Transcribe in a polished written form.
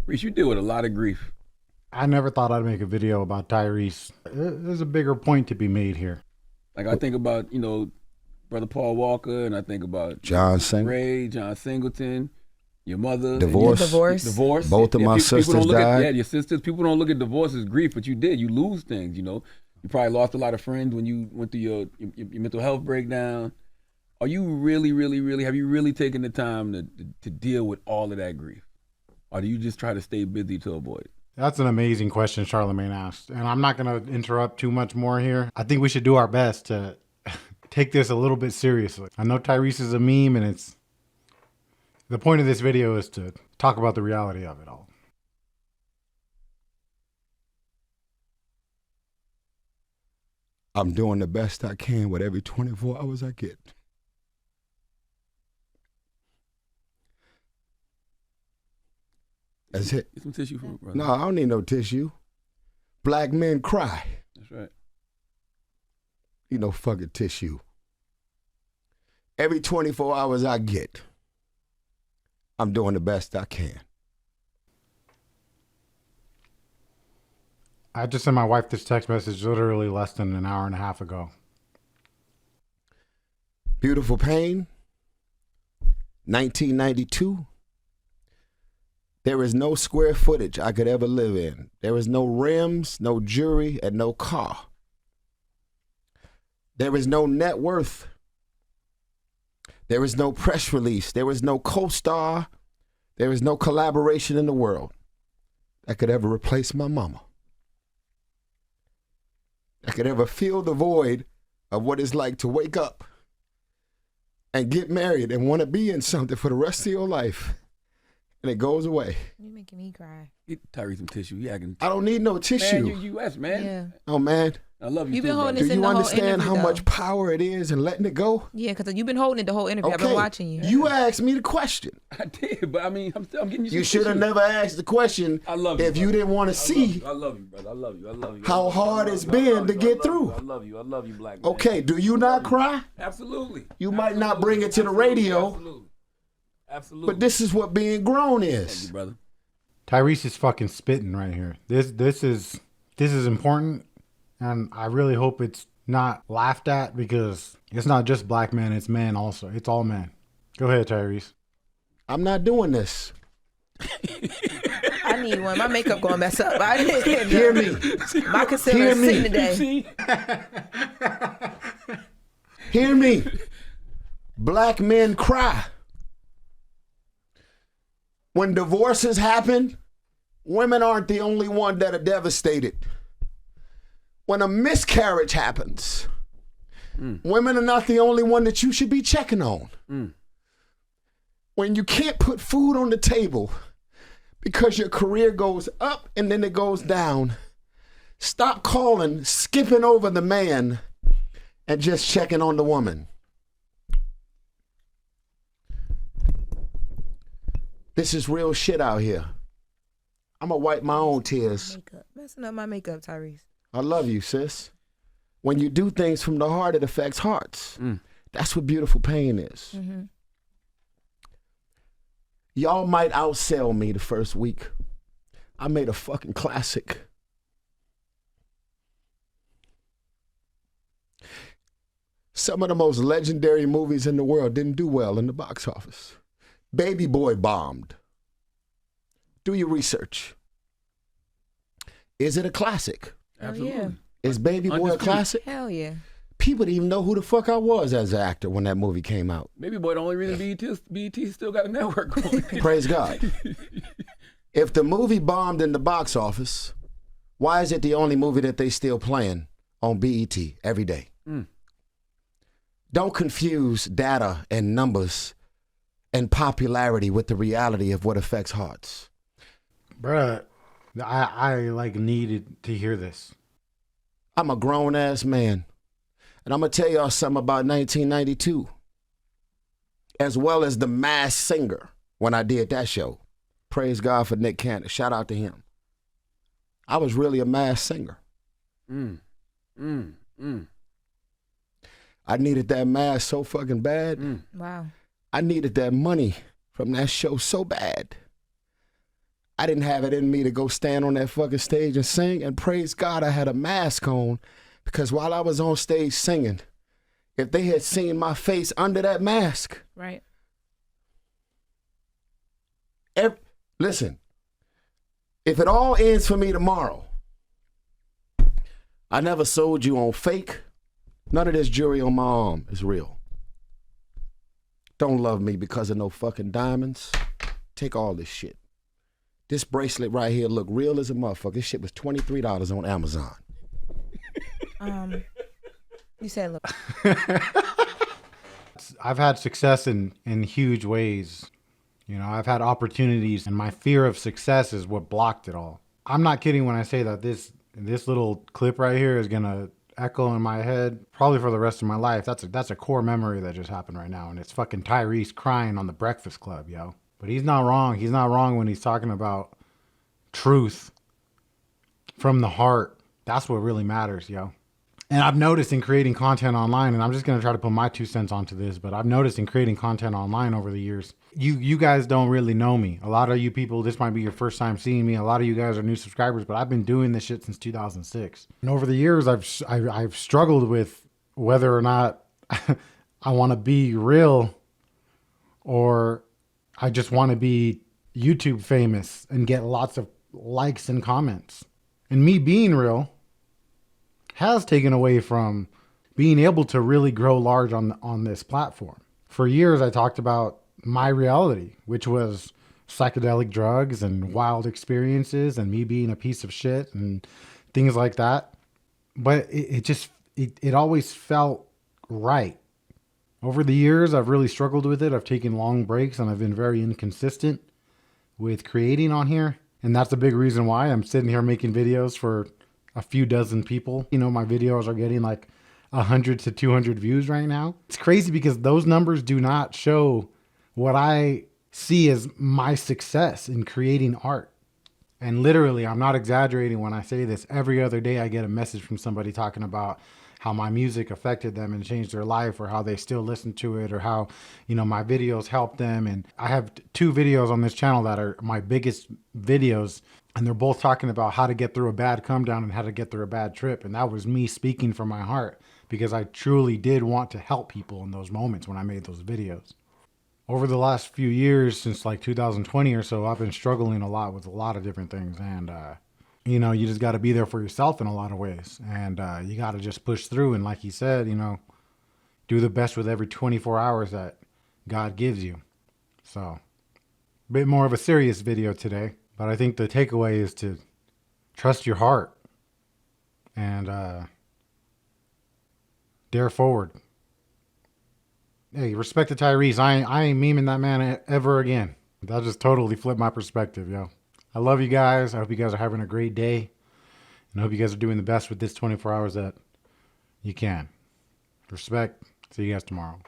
Reese, you deal with a lot of grief. I never thought I'd make a video about Tyrese. There's a bigger point to be made here. Like I think about, Brother Paul Walker, and I think about John Singleton. Ray, John Singleton, your mother. Divorce. Divorce. Both of my sisters died. Your sisters. People don't look at divorce as grief, but you did. You lose things, You probably lost a lot of friends when you went through your mental health breakdown. Are you really, really, really, have you really taken the time to deal with all of that grief? Or do you just try to stay busy to avoid it? That's an amazing question Charlamagne asked. And I'm not going to interrupt too much more here. I think we should do our best to take this a little bit seriously. I know Tyrese is a meme, and the point of this video is to talk about the reality of it all. I'm doing the best I can with every 24 hours I get. That's it. Get some tissue for me, brother. No, I don't need no tissue. Black men cry. That's right. You know, fucking tissue. Every 24 hours I get, I'm doing the best I can. I just sent my wife this text message literally less than an hour and a half ago. Beautiful Pain, 1992. There is no square footage I could ever live in. There is no rims, no jewelry, and no car. There is no net worth. There is no press release. There is no co-star. There is no collaboration in the world that could ever replace my mama. That could ever fill the void of what it's like to wake up and get married and want to be in something for the rest of your life. And it goes away. You're making me cry. Get Tyrese some tissue. He acting. I don't need no tissue. Man, you're U.S., man. Yeah. Oh, man. I love you You've too, been holding brother. this Do in you the whole understand interview, how much power it is in letting it go? Yeah, because you've been holding it the whole interview. I've been watching you. You asked me the question. I did, but I mean, I'm getting you some You should have tissue. never asked the question I love you, if you brother. didn't want to see I love you, brother. I love you. I love you. how hard it's been to get through. I love you. I love you, black man. Okay, do you not cry? Absolutely. You might not bring it to the radio, Absolutely. but this is what being grown Thank is. you, brother. Tyrese is fucking spitting right here. This is important, and I really hope it's not laughed at, because it's not just black men, it's men also. It's all men. Go ahead, Tyrese. I'm not doing this. I need one. My makeup going to mess up. I didn't Hear me. My concealer Hear is me. sitting today. See? Hear me. Black men cry. When divorces happen, women aren't the only one that are devastated. When a miscarriage happens, women are not the only one that you should be checking on. When you can't put food on the table because your career goes up and then it goes down, stop calling, skipping over the man, and just checking on the woman. This is real shit out here. I'm gonna wipe my own tears. Makeup. Messing up my makeup, Tyrese. I love you, sis. When you do things from the heart, it affects hearts. That's what beautiful pain is. Mm-hmm. Y'all might outsell me the first week. I made a fucking classic. Some of the most legendary movies in the world didn't do well in the box office. Baby Boy bombed. Do your research. Is it a classic? Absolutely. Yeah. Is Baby Boy a Undisputed. classic? Hell yeah. People didn't even know who the fuck I was as an actor when that movie came out. Baby Boy, the only reason BET still got a network going. Praise God. If the movie bombed in the box office, why is it the only movie that they still playing on BET every day? Don't confuse data and numbers and popularity with the reality of what affects hearts. Bruh, I like needed to hear this. I'm a grown ass man. And I'm going to tell y'all something about 1992, as well as The Masked Singer when I did that show. Praise God for Nick Cannon. Shout out to him. I was really a masked singer. I needed that mask so fucking bad. Wow. I needed that money from that show so bad. I didn't have it in me to go stand on that fucking stage and sing. And praise God, I had a mask on, because while I was on stage singing, if they had seen my face under that mask, Right. Listen, if it all ends for me tomorrow, I never sold you on fake. None of this jewelry on my arm is real. Don't love me because of no fucking diamonds. Take all this shit. This bracelet right here look real as a motherfucker. This shit was $23 on Amazon. You said, look. I've had success in huge ways. You know, I've had opportunities, and my fear of success is what blocked it all. I'm not kidding when I say that this little clip right here is gonna echo in my head probably for the rest of my life. That's a core memory that just happened right now, and it's fucking Tyrese crying on the Breakfast Club, yo. But he's not wrong. He's not wrong when he's talking about truth from the heart. That's what really matters, yo. And I've noticed in creating content online, and I'm just going to try to put my 2 cents onto this, but I've noticed in creating content online over the years, you guys don't really know me. A lot of you people, this might be your first time seeing me. A lot of you guys are new subscribers, but I've been doing this shit since 2006. And over the years, I've struggled with whether or not I want to be real or I just want to be YouTube famous and get lots of likes and comments. And me being real has taken away from being able to really grow large on this platform. For years, I talked about my reality, which was psychedelic drugs and wild experiences and me being a piece of shit and things like that. But it always felt right. Over the years, I've really struggled with it. I've taken long breaks and I've been very inconsistent with creating on here. And that's a big reason why I'm sitting here making videos for a few dozen people. You know, my videos are getting like 100 to 200 views right now. It's crazy because those numbers do not show what I see as my success in creating art. And literally, I'm not exaggerating when I say this. Every other day I get a message from somebody talking about how my music affected them and changed their life, or how they still listen to it, or how, you know, my videos helped them. And I have 2 videos on this channel that are my biggest videos, and they're both talking about how to get through a bad come down and how to get through a bad trip. And that was me speaking from my heart, because I truly did want to help people in those moments when I made those videos. Over the last few years, since like 2020 or so, I've been struggling a lot with a lot of different things. And, you know, you just got to be there for yourself in a lot of ways. And you got to just push through. And like he said, you know, do the best with every 24 hours that God gives you. So, a bit more of a serious video today. But I think the takeaway is to trust your heart and dare forward. Hey, respect to Tyrese. I ain't memeing that man ever again. That just totally flipped my perspective, yo. I love you guys. I hope you guys are having a great day. And I hope you guys are doing the best with this 24 hours that you can. Respect. See you guys tomorrow.